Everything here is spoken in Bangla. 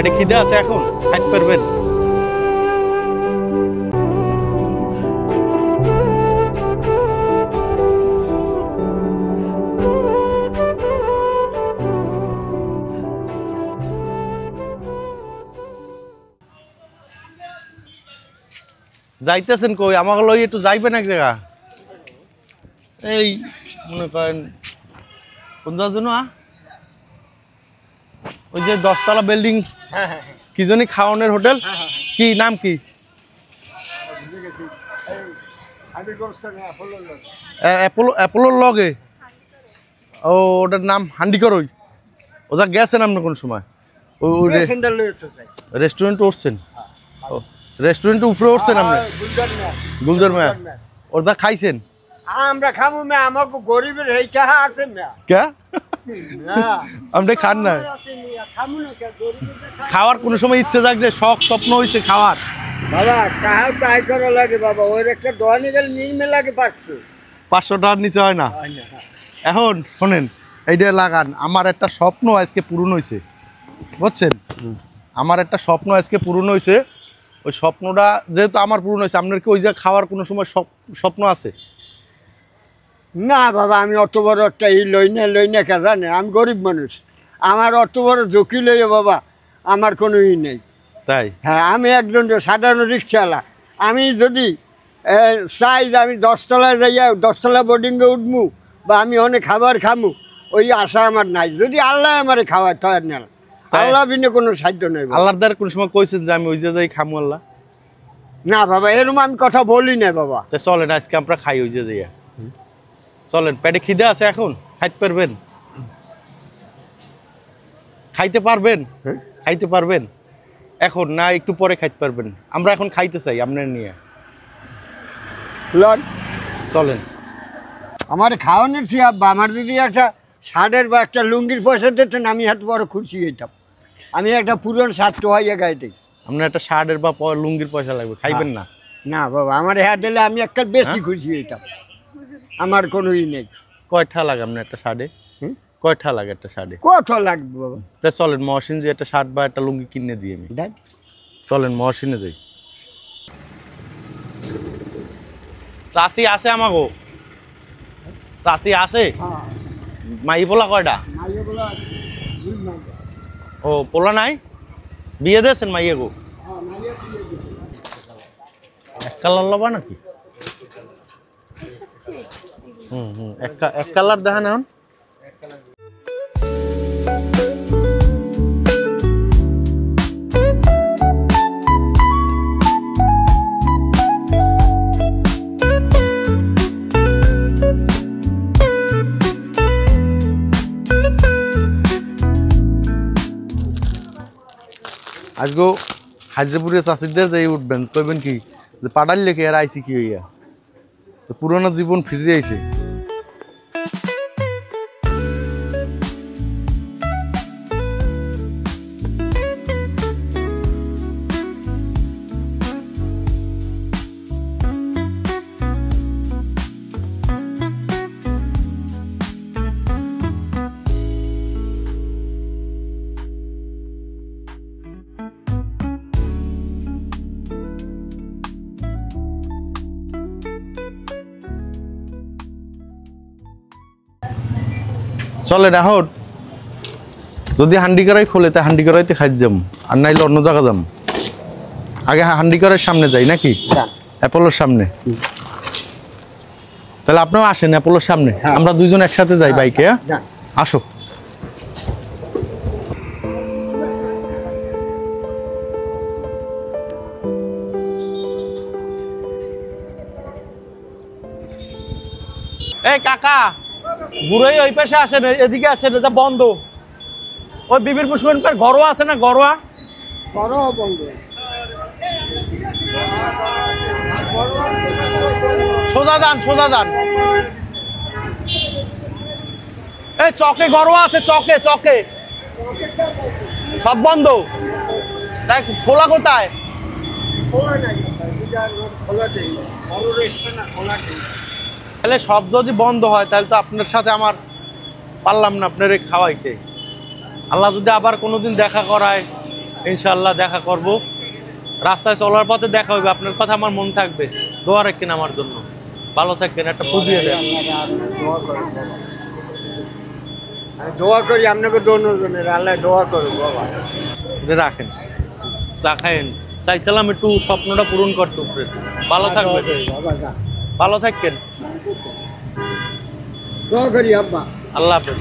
পেটে খিদে আছে এখন খাইতে পারবেন? যাইতেছেন কই? আমাকে লই একটু যাইবেন এক জায়গা। এই মনে করেন কোন যাওয়ার জন্য? ওই যে 10 তলা বিল্ডিং কি জানি খাওয়ানোর হোটেল, কি নাম কি? অ্যাপোলোর লগে। ও ওটার নাম হান্ডিকর। ও যা গেছেন আপনি কোন সময়? রেস্টুরেন্টে উঠছেন? ও রেস্টুরেন্টের উপরে উঠছেন আপনি? গুলজার মেয়া। ওর যা খাইছেন? আমরা খাবো না, আমাকে গরিবের এই চাহা আছে না। কে আপনি খান না? খাওয়ার কোন সময় ইচ্ছে জাগছে, শখ স্বপ্ন হয়েছে খাওয়ার? বাবা কাহাও ট্রাই করা লাগে বাবা, ওর একটা দোয়ানি গেলে নির্মে লাগে 500 টাকার নিচে হয় না। এখন শোনেন, এইটা লাগান। আমার একটা স্বপ্ন আজকে পূরণ হয়েছে, বুঝছেন? আমার একটা স্বপ্ন আজকে পূরণ হয়েছে। ওই স্বপ্নটা যেহেতু আমার পূরণ হয়েছে, আপনার কি ওই যে খাওয়ার কোনো সময় স্বপ্ন আছে? না বাবা, আমি অত বড় একটা লই না কে জানে, আমি গরিব মানুষ, আমার অত বড় ঝুঁকি লইয়ে বাবা আমার কোনো নেই। তাই? হ্যাঁ, আমি একজন সাধারণ রিক্সাওয়ালা। আমি যদি চাই যে আমি 10 তলায় যাইয়া 10 তলা বোর্ডিংয়ে উঠবো বা আমি অনেক খাবার খামু, ওই আশা আমার নাই। যদি আল্লাহ আমার খাওয়ার থাকার না, আল্লাহ বিনে কোনো সাধ্য নেই। আল্লাহর দ্বারা কোন সময় কইছেন যে আমি ওই যে যাই খামু আল্লাহ? না বাবা, এরকম আমি কথা বলি না বাবা। চলেন আজকে আমরা খাই ওই যে যাইয়া। চলেন, পেটে খিদে আছে এখন খাইতে পারবেন? খাইতে পারবেন? খাইতে পারবেন এখন না একটু পরে খাইতে পারবেন? আমরা এখন খাইতে চাই আপনার নিয়ে। চলেন। আমার খাওয়ানোর সিয়াব বা আমার যদি একটা শার্টের বা একটা লুঙ্গির পয়সা দিতেন, আমি এত বড় খুশি হইতাম। আমি একটা পুরন শার্ট তো হইয়া গাইতে। আপনার একটা শার্টের বা লুঙ্গির পয়সা লাগবে, খাইবেন না? না বাবা, আমার হ্যাঁ দিলে আমি একটা বেশি খুশি হইতাম। আমার কোনো নেই। কয়টা লাগে আপনার একটা শার্টে? কয়টা লাগে একটা শার্টে? কত লাগবে বাবা? তাই চলেন মহসিন যে একটা শার্ট বা একটা লুঙ্গি কিনে দিই আমি। চলেন মহসিনে যাই। চাষি আছে আমাগো? চাষি আছে? মাই পোলা কয়টা? ও পোলা নাই? বিয়ে দিয়েছেন মাইয়ে গো? এক কালার লবা নাকি? এক কালার দেখান এখন। আজগো হাজিপুরের চাষিদের যাই উঠবেন, কইবেন কি যে পাড়ার লেখে আর আইসি কি হইয়া, তো পুরোনো জীবন ফিরে আইছে। চলেন এখন যদি হান্ডি কড়াই খোলে তা হান্ডি কড়াইতে খাই যাম, আর নাইলে অন্য জায়গা যাম। আগে হান্ডি কড়াইয়ের সামনে যাই নাকি? অ্যাপোলোর সামনে। তাহলে আপনিও আসেন অ্যাপোলোর সামনে, আমরা দুইজন একসাথে যাই বাইকে। আসো। এই কাকা, বুড়োই ওই পাশে আসেন, এদিকে আসেন, এটা বন্ধ। ওই বিবির পুষ্কর ঘরোয়া আছে না? ঘরোয়া বন্ধ। সোজা যান, সোজা যান। এই চকে ঘরোয়া আছে, চকে চকে সব বন্ধ। তাই খোলা কোথায়? তাহলে সব যদি বন্ধ হয় তাহলে তো আপনার সাথে আমার পারলাম না আপনার খাওয়াইতে। আল্লাহ যদি আবার কোনোদিন দেখা করায় ইনশাআল্লাহ দেখা করব, রাস্তায় চলার পথে দেখা হবে, আপনার কথা আমার মনে থাকবে। দোয়া রাখেন আমার জন্য, ভালো থাকেন, একটা পুজিয়ে দেন। আমি দোয়া করি আপনাকে দুজনের, আল্লাহ দোয়া করো বাবা। এটা রাখেন, চা খায়েন। চাইছিলাম একটু স্বপ্নটা পূরণ করতে উপরে। ভালো থাকবেন, বাবা যা, ভালো থাকেন, দোয়া করি আব্বা। আল্লাহ হাফেজ।